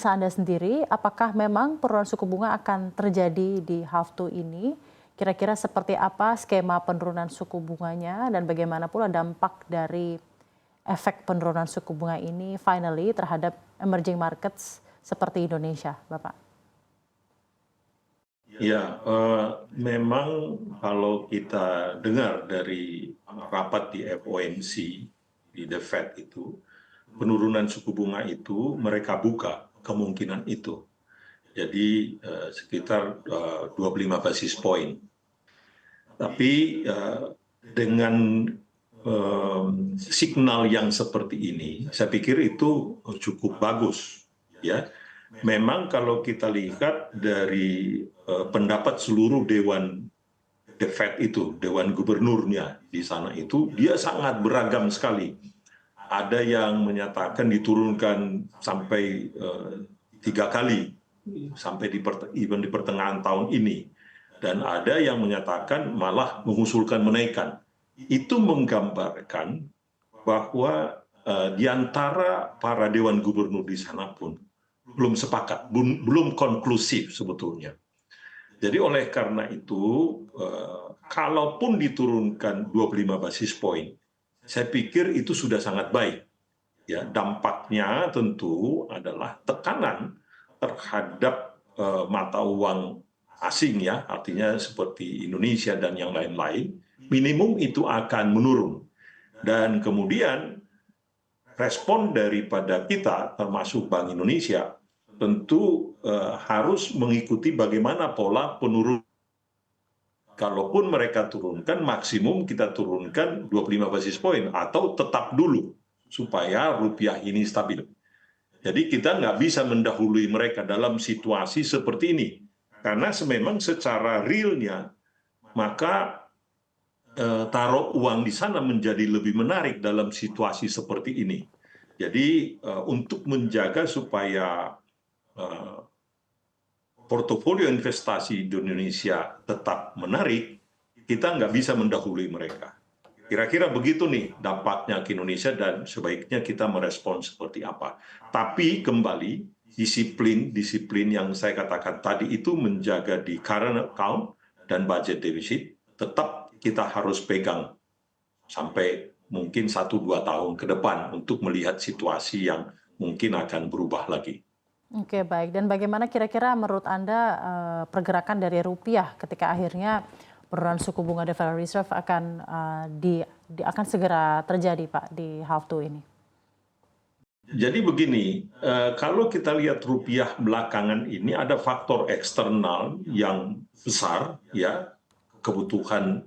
Anda sendiri, apakah memang penurunan suku bunga akan terjadi di half two ini? Kira-kira seperti apa skema penurunan suku bunganya dan bagaimana pula dampak dari efek penurunan suku bunga ini finally terhadap emerging markets seperti Indonesia, Bapak? Ya, memang kalau kita dengar dari rapat di FOMC, di The Fed itu, penurunan suku bunga itu mereka buka kemungkinan itu. Jadi sekitar 25 basis point. Tapi dengan signal yang seperti ini, saya pikir itu cukup bagus. Ya, memang kalau kita lihat dari pendapat seluruh dewan The Fed itu, dewan gubernurnya di sana itu, dia sangat beragam sekali. Ada yang menyatakan diturunkan sampai 3 kali, sampai di pertengahan tahun ini. Dan ada yang menyatakan malah mengusulkan menaikkan. Itu menggambarkan bahwa di antara para dewan gubernur di sana pun belum sepakat, belum konklusif sebetulnya. Jadi oleh karena itu, kalaupun diturunkan 25 basis point, saya pikir itu sudah sangat baik. Ya, dampaknya tentu adalah tekanan terhadap mata uang asing, ya, artinya seperti Indonesia dan yang lain-lain, minimum itu akan menurun. Dan kemudian respon daripada kita, termasuk Bank Indonesia, tentu harus mengikuti bagaimana pola penurunan. Kalaupun mereka turunkan, maksimum kita turunkan 25 basis point atau tetap dulu supaya rupiah ini stabil. Jadi kita nggak bisa mendahului mereka dalam situasi seperti ini. Karena memang secara realnya, maka taruh uang di sana menjadi lebih menarik dalam situasi seperti ini. Jadi untuk menjaga supaya portofolio investasi di Indonesia tetap menarik, kita nggak bisa mendahului mereka. Kira-kira begitu nih dampaknya ke Indonesia dan sebaiknya kita merespon seperti apa. Tapi kembali, disiplin yang saya katakan tadi itu menjaga di current account dan budget deficit, tetap kita harus pegang sampai mungkin 1-2 tahun ke depan untuk melihat situasi yang mungkin akan berubah lagi. Oke, baik. Dan bagaimana kira-kira menurut Anda pergerakan dari rupiah ketika akhirnya penurunan suku bunga The Federal Reserve akan segera terjadi, Pak, di half two ini? Jadi begini, kalau kita lihat rupiah belakangan ini ada faktor eksternal yang besar, ya, kebutuhan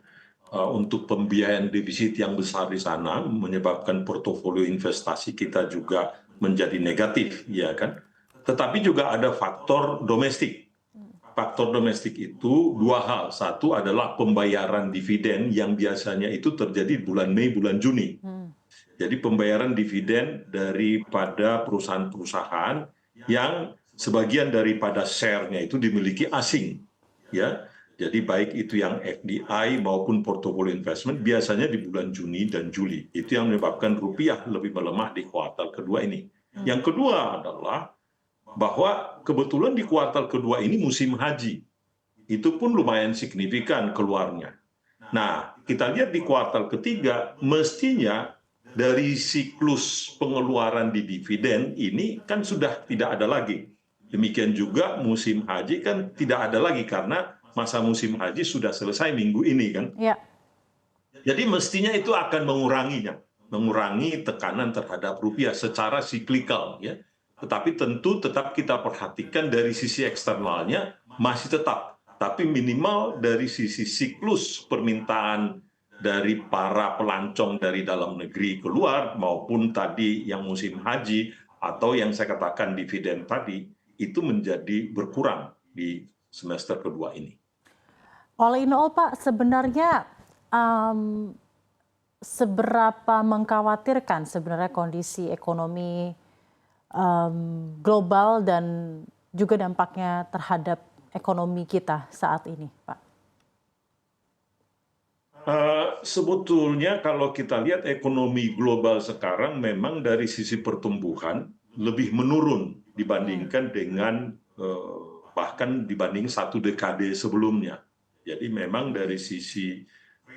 untuk pembiayaan defisit yang besar di sana menyebabkan portofolio investasi kita juga menjadi negatif, ya kan? Tetapi juga ada faktor domestik. Faktor domestik itu dua hal. Satu adalah pembayaran dividen yang biasanya itu terjadi bulan Mei, bulan Juni. Jadi pembayaran dividen daripada perusahaan-perusahaan yang sebagian daripada share-nya itu dimiliki asing, ya. Jadi baik itu yang FDI maupun portfolio investment biasanya di bulan Juni dan Juli. Itu yang menyebabkan rupiah lebih melemah di kuartal kedua ini. Yang kedua adalah bahwa kebetulan di kuartal kedua ini musim haji. Itu pun lumayan signifikan keluarnya. Nah, kita lihat di kuartal ketiga, mestinya dari siklus pengeluaran di dividen ini kan sudah tidak ada lagi. Demikian juga musim haji kan tidak ada lagi karena masa musim haji sudah selesai minggu ini kan. Ya. Jadi mestinya itu akan mengurangi tekanan terhadap rupiah secara siklikal, ya. Tetapi tentu tetap kita perhatikan dari sisi eksternalnya masih tetap, tapi minimal dari sisi siklus permintaan dari para pelancong dari dalam negeri keluar maupun tadi yang musim haji atau yang saya katakan dividen tadi itu menjadi berkurang di semester kedua ini. All in all, Pak, sebenarnya seberapa mengkhawatirkan sebenarnya kondisi ekonomi global dan juga dampaknya terhadap ekonomi kita saat ini, Pak? Sebetulnya kalau kita lihat ekonomi global sekarang memang dari sisi pertumbuhan lebih menurun dibandingkan dengan bahkan dibanding 1 dekade sebelumnya. Jadi memang dari sisi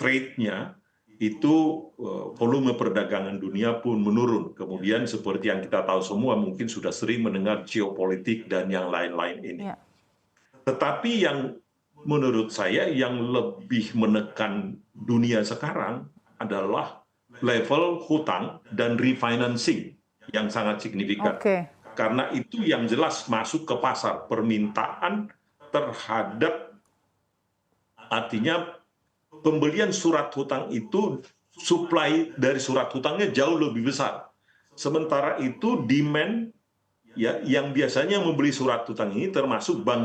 trade-nya itu volume perdagangan dunia pun menurun. Kemudian seperti yang kita tahu semua mungkin sudah sering mendengar geopolitik dan yang lain-lain ini. Ya. Tetapi yang menurut saya yang lebih menekan dunia sekarang adalah level hutang dan refinancing yang sangat signifikan. Oke. Karena itu yang jelas masuk ke pasar, permintaan terhadap, artinya pembelian surat hutang itu, supply dari surat hutangnya jauh lebih besar. Sementara itu demand ya yang biasanya membeli surat hutang ini termasuk bank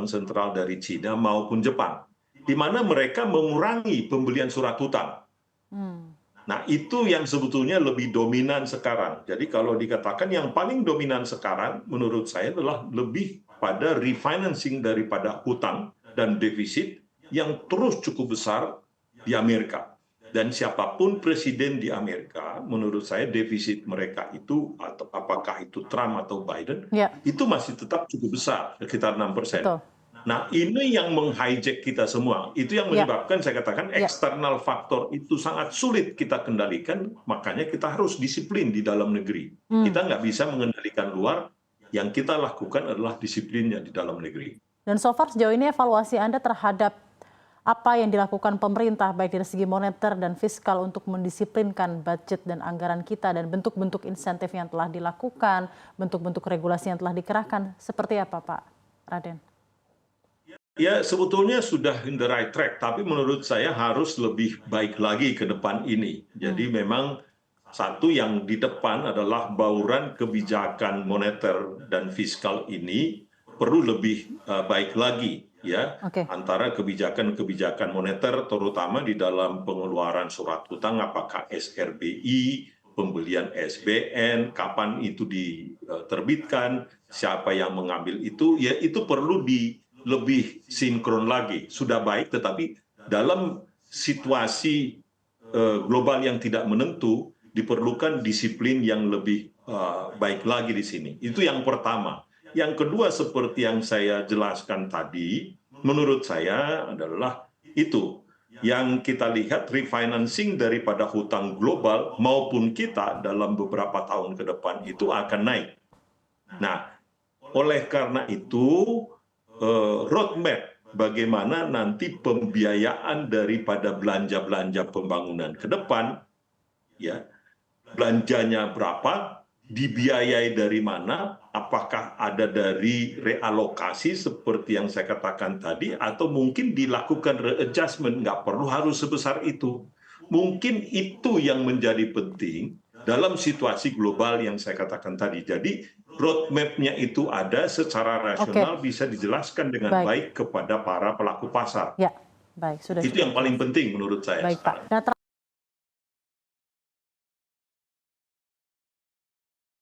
sentral dari Cina maupun Jepang, di mana mereka mengurangi pembelian surat hutang. Nah, itu yang sebetulnya lebih dominan sekarang. Jadi kalau dikatakan yang paling dominan sekarang menurut saya adalah lebih pada refinancing daripada hutang dan defisit yang terus cukup besar di Amerika. Dan siapapun presiden di Amerika, menurut saya defisit mereka itu, atau apakah itu Trump atau Biden, itu masih tetap cukup besar, sekitar 6%. Betul. Nah, ini yang meng-hijack kita semua. Itu yang menyebabkan saya katakan eksternal faktor itu sangat sulit kita kendalikan, makanya kita harus disiplin di dalam negeri. Kita nggak bisa mengendalikan luar, yang kita lakukan adalah disiplinnya di dalam negeri. Dan so far sejauh ini evaluasi Anda terhadap apa yang dilakukan pemerintah baik dari segi moneter dan fiskal untuk mendisiplinkan budget dan anggaran kita dan bentuk-bentuk insentif yang telah dilakukan, bentuk-bentuk regulasi yang telah dikerahkan, seperti apa Pak Raden? Ya, sebetulnya sudah in the right track, tapi menurut saya harus lebih baik lagi ke depan ini. Jadi memang satu yang di depan adalah bauran kebijakan moneter dan fiskal ini perlu lebih baik lagi ya, antara kebijakan-kebijakan moneter terutama di dalam pengeluaran surat hutang, apakah SRBI, pembelian SBN, kapan itu diterbitkan, siapa yang mengambil itu, ya itu perlu lebih sinkron lagi. Sudah baik, tetapi dalam situasi global yang tidak menentu, diperlukan disiplin yang lebih baik lagi di sini. Itu yang pertama. Yang kedua, seperti yang saya jelaskan tadi, menurut saya adalah itu. Yang kita lihat refinancing daripada hutang global maupun kita dalam beberapa tahun ke depan itu akan naik. Nah, oleh karena itu, roadmap bagaimana nanti pembiayaan daripada belanja-belanja pembangunan ke depan, ya, belanjanya berapa, dibiayai dari mana, apakah ada dari realokasi seperti yang saya katakan tadi, atau mungkin dilakukan readjustment, nggak perlu harus sebesar itu. Mungkin itu yang menjadi penting dalam situasi global yang saya katakan tadi. Jadi roadmap-nya itu ada secara rasional, bisa dijelaskan dengan baik kepada para pelaku pasar. Ya, baik. Itu yang paling penting menurut saya. Baik, Pak. Nah,